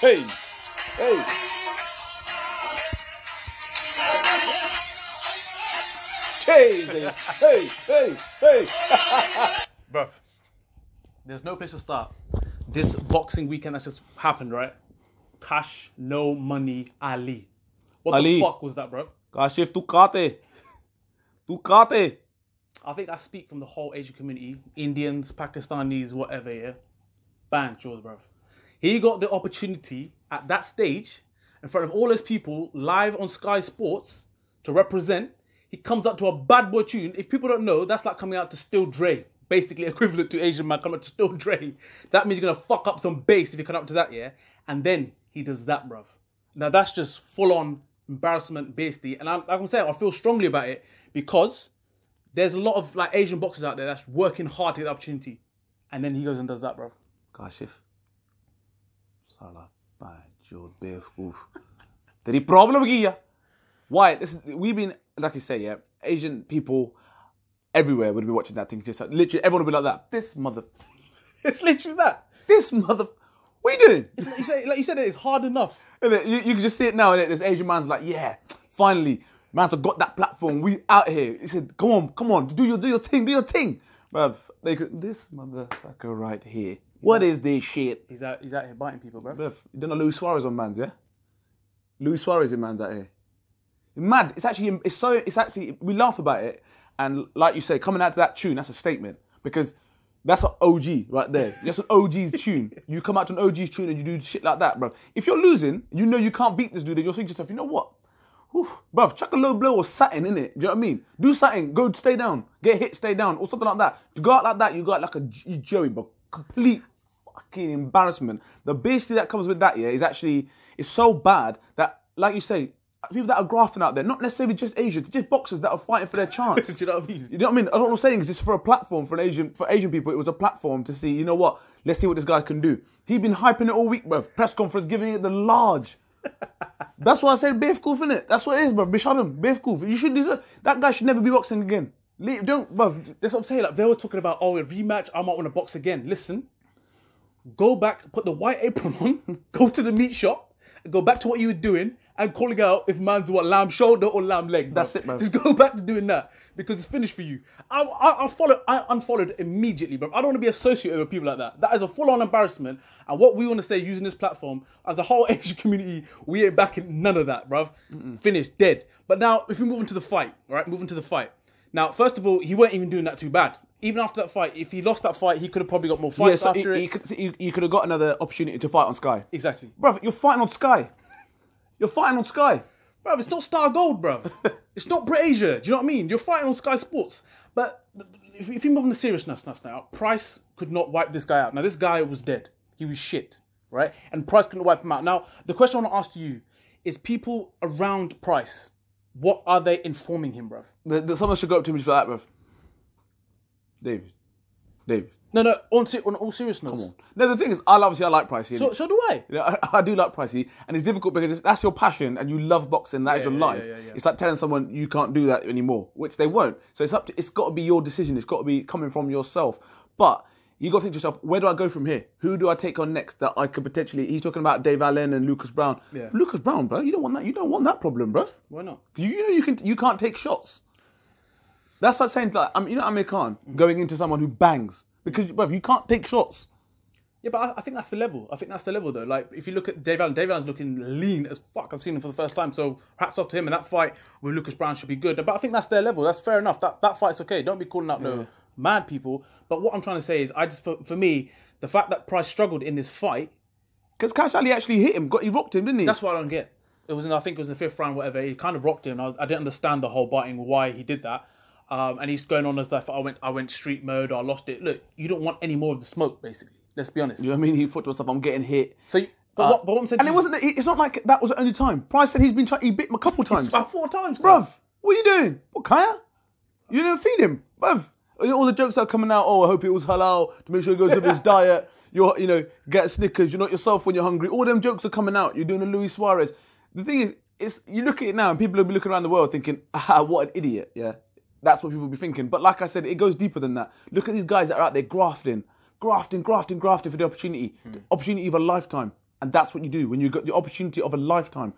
Hey, hey. Hey. Bro, there's no place to start. This boxing weekend that's just happened, right? Cash, no money, Ali. What Ali. the fuck was that, bro? Kashif, tu kate. I think I speak from the whole Asian community. Indians, Pakistanis, whatever, yeah? Bang, yours, bro. He got the opportunity at that stage, in front of all those people, live on Sky Sports, to represent. He comes out to a bad boy tune. If people don't know, that's like coming out to Still Dre. Basically equivalent to Asian man coming out to Still Dre. That means you're going to fuck up some bass if you come up to that, yeah? And then he does that, bruv. Now that's just full-on embarrassment, basically. And like I'm saying, I feel strongly about it because there's a lot of like Asian boxers out there that's working hard to get the opportunity. And then he goes and does that, bruv. Kashif. Salah, bad, beef. Did he problem here? Why? We've been, like you say, yeah, Asian people everywhere would be watching that thing. Just like, literally, everyone would be like that. This mother. It's literally that. This mother. What are you doing? It's like you said, it's hard enough. You can just see it now, innit? This Asian man's like, yeah, finally, man's have got that platform. We out here. He said, come on, do your thing. Bruv, this motherfucker right here. What is this shit? He's out here biting people, bruv. You don't know Luis Suarez on man's, yeah? Luis Suarez in man's out here. Mad. It's actually, we laugh about it. And like you say, coming out to that tune, that's a statement. Because that's an OG right there. That's an OG's tune. You come out to an OG's tune and you do shit like that, bruv. If you're losing, you know you can't beat this dude, and you're thinking to yourself, you know what? Whew, bruv, chuck a low blow or something, innit? Do you know what I mean? Do something. Go stay down. Get hit, stay down. Or something like that. To go out like that, you got like a Joey, bro. Complete fucking embarrassment. The beastie that comes with that, yeah, is so bad that, like you say, people that are grafting out there, not necessarily just Asians, just boxers that are fighting for their chance. Do you know what I mean? You know what I mean? What I'm saying is it's for a platform for Asian people. It was a platform to see, you know what? Let's see what this guy can do. He's been hyping it all week, bruv. Press conference, giving it the large. That's why I said beef goof, innit? That's what it is, bruv. Bishadam, beef goof. You should deserve. That guy should never be boxing again. Bruv. That's what I'm saying. Like they were talking about, a rematch. I might want to box again. Listen, go back, put the white apron on, go to the meat shop, and go back to what you were doing. And calling out if man's lamb shoulder or lamb leg. Bro. That's it, man. Just go back to doing that because it's finished for you. I unfollowed immediately, bro. I don't want to be associated with people like that. That is a full-on embarrassment. And what we want to say using this platform, as the whole Asian community, we ain't backing none of that, bruv. Finished, dead. But now, if we move into the fight, right? Moving to the fight. Now, first of all, he weren't even doing that too bad. Even after that fight, if he lost that fight, he could have probably got more fights after it. He could have got another opportunity to fight on Sky. Exactly. Bruv, you're fighting on Sky. You're fighting on Sky. Bruv, it's not Star Gold, bruv. It's not Brit Asia. Do you know what I mean? You're fighting on Sky Sports. But if you move on the seriousness now, Price could not wipe this guy out. Now, this guy was dead. He was shit, right? And Price couldn't wipe him out. Now, the question I want to ask to you is people around Price, what are they informing him, bruv? Someone should go up to him for that, bruv. David. No, on all seriousness. Come on. No, the thing is, I like Pricey. So do I. Yeah, I do like Pricey. And it's difficult because if that's your passion and you love boxing, that is your life. Yeah. It's like telling someone you can't do that anymore, which they won't. So it's got to be your decision. It's got to be coming from yourself. But you got to think to yourself, where do I go from here? Who do I take on next that I could potentially... He's talking about Dave Allen and Lucas Brown. Yeah. Lucas Brown, bro, you don't want that. You don't want that problem, bro. Why not? You can't take shots. That's like saying, like, you know Amir Khan going into someone who bangs. Because, bruv, you can't take shots. Yeah, but I think that's the level. Though. Like, if you look at Dave Allen's looking lean as fuck. I've seen him for the first time, so hats off to him. And that fight with Lucas Brown should be good. But I think that's their level. That's fair enough. That fight's okay. Don't be calling out no mad people. But what I'm trying to say is, for me, the fact that Price struggled in this fight... Because Kash Ali actually hit him. He rocked him, didn't he? That's what I don't get. I think it was in the fifth round, whatever. He kind of rocked him. I didn't understand the whole biting, why he did that. And he's going on as if I went street mode or I lost it. Look, you don't want any more of the smoke, basically. Let's be honest. You know what I mean? He thought to himself, I'm getting hit. So, but what I'm saying, it's not like that was the only time. Price said he bit him a couple times. It's about 4 times, bruv. What are you doing? What, Kaya? You didn't feed him, bruv. All the jokes are coming out. Oh, I hope it was halal to make sure he goes with his diet. Get Snickers. You're not yourself when you're hungry. All them jokes are coming out. You're doing a Luis Suarez. The thing is, you look at it now and people will be looking around the world thinking, what an idiot, yeah. That's what people will be thinking. But like I said, it goes deeper than that. Look at these guys that are out there grafting for the opportunity. The opportunity of a lifetime. And that's what you do when you got the opportunity of a lifetime.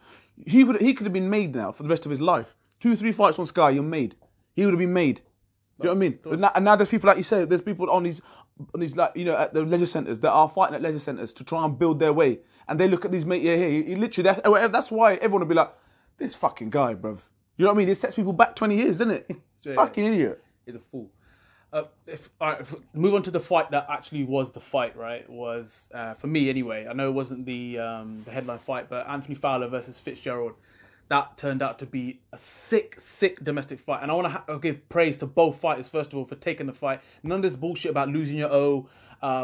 He could have been made now for the rest of his life. 2-3 fights on Sky, you're made. He would have been made. Do you know what I mean? And now there's people, like you say, there's people on these like, you know, at the leisure centres that are fighting at leisure centres to try and build their way. And they look at these mate, that's why everyone will be like, this fucking guy, bruv. You know what I mean? It sets people back 20 years, doesn't it? Fucking idiot. He's a fool. Move on to the fight that actually was the fight, right? Was, for me anyway, I know it wasn't the headline fight, but Anthony Fowler versus Fitzgerald. That turned out to be a sick domestic fight. And I want to give praise to both fighters, first of all, for taking the fight. None of this bullshit about losing your O.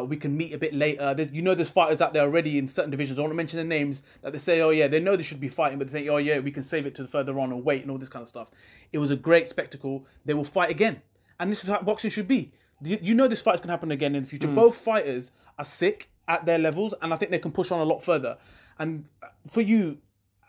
We can meet a bit later. There's fighters out there already in certain divisions. I don't want to mention their names. That they say, oh yeah, they know they should be fighting, but they think, oh yeah, we can save it to further on and wait and all this kind of stuff. It was a great spectacle. They will fight again. And this is how boxing should be. You know this fight's going to happen again in the future. Both fighters are sick at their levels, and I think they can push on a lot further. And for you,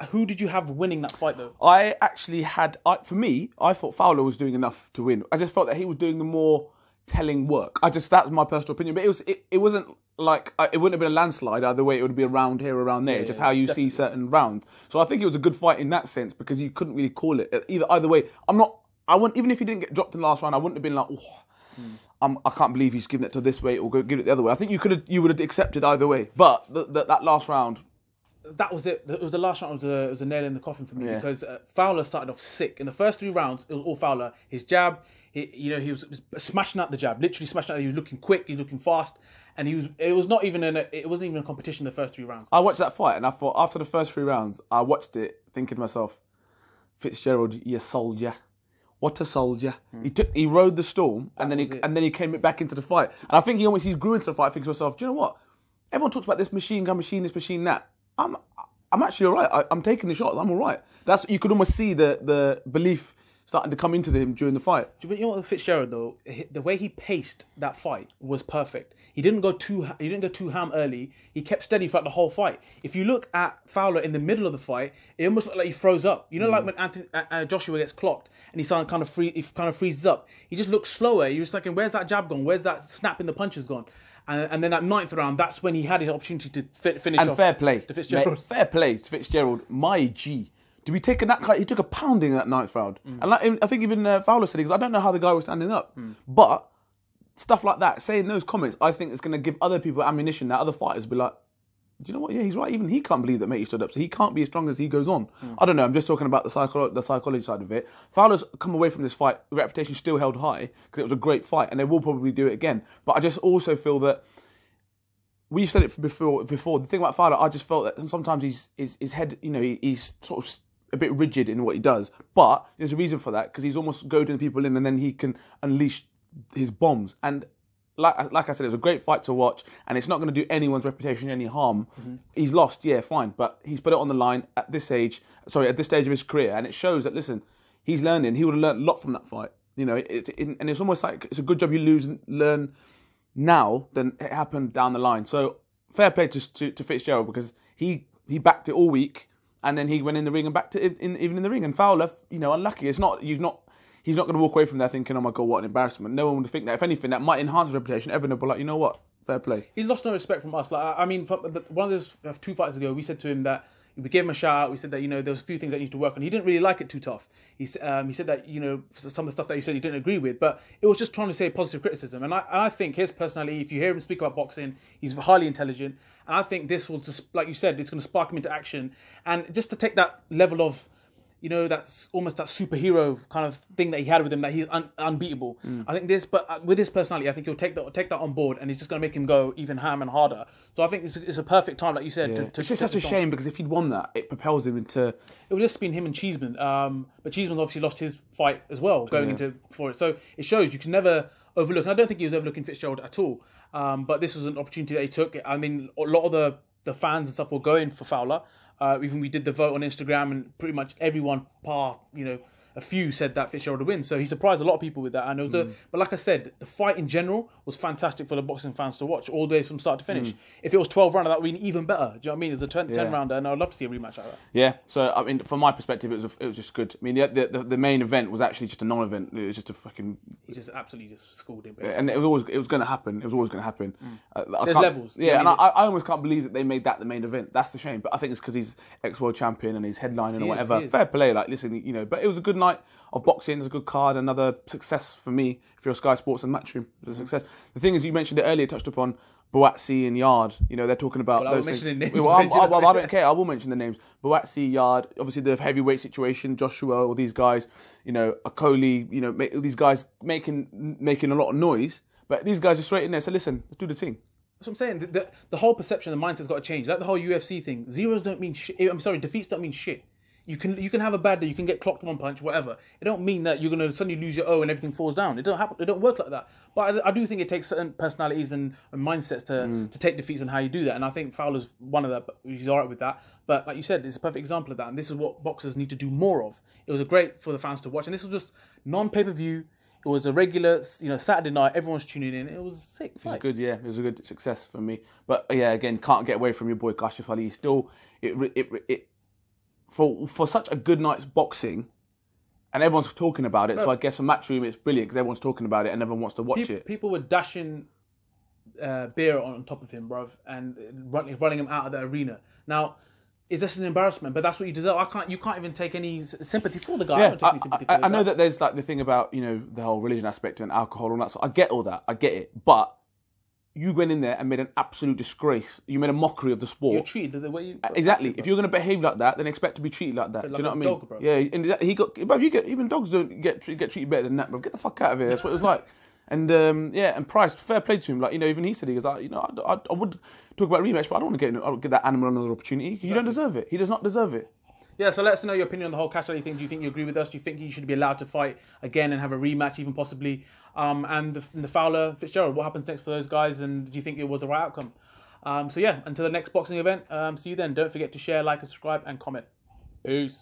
who did you have winning that fight, though? I actually had... for me, I thought Fowler was doing enough to win. I just felt that he was doing the more telling work. That was my personal opinion. But it wasn't like... It wouldn't have been a landslide either way. It would be around here, around there. Just how you definitely see certain rounds. So I think it was a good fight in that sense because you couldn't really call it. Either way, even if he didn't get dropped in the last round, I wouldn't have been like... I can't believe he's given it to this way or give it the other way. I think you would have accepted either way. But that last round... That was it. It was the last round. It was a nail in the coffin for me because Fowler started off sick. In the first 3 rounds, it was all Fowler. His jab, he was smashing out the jab, literally smashing out. He was looking quick, he was looking fast, and it wasn't even a competition. The first 3 rounds. I watched that fight, and I thought after the first 3 rounds, I watched it thinking to myself, Fitzgerald, you soldier. What a soldier! He rode the storm, and then he came back into the fight. And I think he grew into the fight. Thinking to myself, do you know what? Everyone talks about this machine gun, this machine, that. I'm actually all right. I'm taking the shots. I'm all right. You could almost see the belief starting to come into him during the fight. But you know what, with Fitzgerald though, the way he paced that fight was perfect. He didn't go too ham early. He kept steady throughout the whole fight. If you look at Fowler in the middle of the fight, it almost looked like he froze up. You know, like when Joshua gets clocked and he kind of freezes up. He just looks slower. He was thinking, where's that jab gone? Where's that snap in the punches gone? And then that 9th round, that's when he had his opportunity to finish off. And fair play to Fitzgerald. Mate, fair play to Fitzgerald. My G. To be taking that, he took a pounding in that 9th round. And I think even Fowler said it, because I don't know how the guy was standing up. But stuff like that, saying those comments, I think it's going to give other people ammunition that other fighters will be like, do you know what? Yeah, he's right. Even he can't believe that mate he stood up. So he can't be as strong as he goes on. I don't know. I'm just talking about the psychology side of it. Fowler's come away from this fight, reputation still held high because it was a great fight, and they will probably do it again. But I just also feel that we've said it before. The thing about Fowler, I just felt that sometimes his head, he's sort of a bit rigid in what he does. But there's a reason for that because he's almost goading people in, and then he can unleash his bombs. And like I said, it was a great fight to watch, and it's not going to do anyone's reputation any harm. He's lost, yeah, fine, but he's put it on the line at this stage of his career, and it shows that, listen, he's learning. He would have learned a lot from that fight. And it's almost like it's a good job you learn now than it happened down the line. So fair play to Fitzgerald because he backed it all week, and then he went in the ring and backed it even in the ring. And Fowler, unlucky. He's not going to walk away from there thinking, oh my God, what an embarrassment. No one would think that. If anything, that might enhance his reputation. Everyone will be like, you know what? Fair play. He's lost no respect from us. Like, I mean, one of those 2 fights ago, we said to him that, we gave him a shout out. We said that, there was a few things that he needs to work on. He didn't really like it too tough. He said that, some of the stuff that he said he didn't agree with, but it was just trying to say positive criticism. And I think his personality, if you hear him speak about boxing, he's highly intelligent. And I think this will just, like you said, it's going to spark him into action. And just to take that level of, that's almost that superhero kind of thing that he had with him, that he's unbeatable. I think but with his personality, I think he'll take that on board, and he's just going to make him go even ham and harder. So I think it's a perfect time, like you said. Yeah. It's just such a shame because if he'd won that, it propels him into... It would just been him and Cheeseman. But Cheeseman obviously lost his fight as well going into for it. So it shows you can never overlook. And I don't think he was overlooking Fitzgerald at all. But this was an opportunity that he took. I mean, a lot of the fans and stuff were going for Fowler. Even we did the vote on Instagram, and pretty much everyone, a few said that Fitzgerald would win. So he surprised a lot of people with that. And it was but like I said, the fight in general was fantastic for the boxing fans to watch all day from start to finish. If it was 12 rounder, that would be even better. Do you know what I mean? It's a 10 rounder, and I'd love to see a rematch like that. Yeah. So I mean, from my perspective, it was just good. I mean, the main event was actually just a non-event. It was just a fucking. He just absolutely just schooled him. Basically. And it was going to happen. It was always going to happen. There's levels. Yeah, and I almost can't believe that they made that the main event. That's the shame. But I think it's because he's ex-world champion and he's headlining or whatever. Fair play. Like, listen, you know. But it was a good night of boxing. It was a good card. Another success for me. If you're Sky Sports and Matchroom, it was a success. The thing is, you mentioned it earlier, touched upon Boatsi and Yard. You know, they're talking about those things. Well, I don't care. I will mention the names. Boatsi, Yard, obviously the heavyweight situation, Joshua, all these guys, you know, Akoli, you know, these guys making a lot of noise. But these guys are straight in there. So listen, let's do the thing. That's what I'm saying. The whole perception, the mindset's got to change. Like the whole UFC thing. Zeros don't mean shit. I'm sorry, defeats don't mean shit. You can have a bad day. You can get clocked one punch, whatever. It don't mean that you're gonna suddenly lose your O and everything falls down. It don't happen. It don't work like that. But I do think it takes certain personalities and mindsets to take defeats and how you do that. And I think Fowler's one of that. He's alright with that. But like you said, it's a perfect example of that. And this is what boxers need to do more of. It was great for the fans to watch. And this was just non-pay-per-view. It was a regular, Saturday night. Everyone's tuning in. It was sick. It was good, yeah. It was a good success for me. But yeah, again, can't get away from your boy Kash Ali. Still, for such a good night's boxing, and everyone's talking about it. So I guess on Matchroom it's brilliant because everyone's talking about it and everyone wants to watch it. People were dashing beer on top of him, bruv, and running him out of the arena. Now, it's just an embarrassment, but that's what you deserve. You can't even take any sympathy for the guy. Yeah, I know that there's like the thing about, you know, the whole religion aspect and alcohol and all that. So I get all that. I get it. But you went in there and made an absolute disgrace. You made a mockery of the sport. You're treated the way you... Exactly. If you're going to behave like that, then expect to be treated like that. Do you know what I mean? Dog, bro. Yeah, and even dogs don't get treated better than that, bro. Get the fuck out of here. That's what it was like. And and Price, fair play to him. Like, you know, even he said, he goes, like, you know, I would talk about rematch, but I don't want to get that animal another opportunity because you don't deserve it. He does not deserve it. Yeah, so let us know your opinion on the whole Kash Ali thing. Do you think you agree with us? Do you think he should be allowed to fight again and have a rematch, even possibly? And the Fowler, Fitzgerald, what happens next for those guys? And do you think it was the right outcome? So yeah, until the next boxing event, see you then. Don't forget to share, like, and subscribe, and comment. Peace.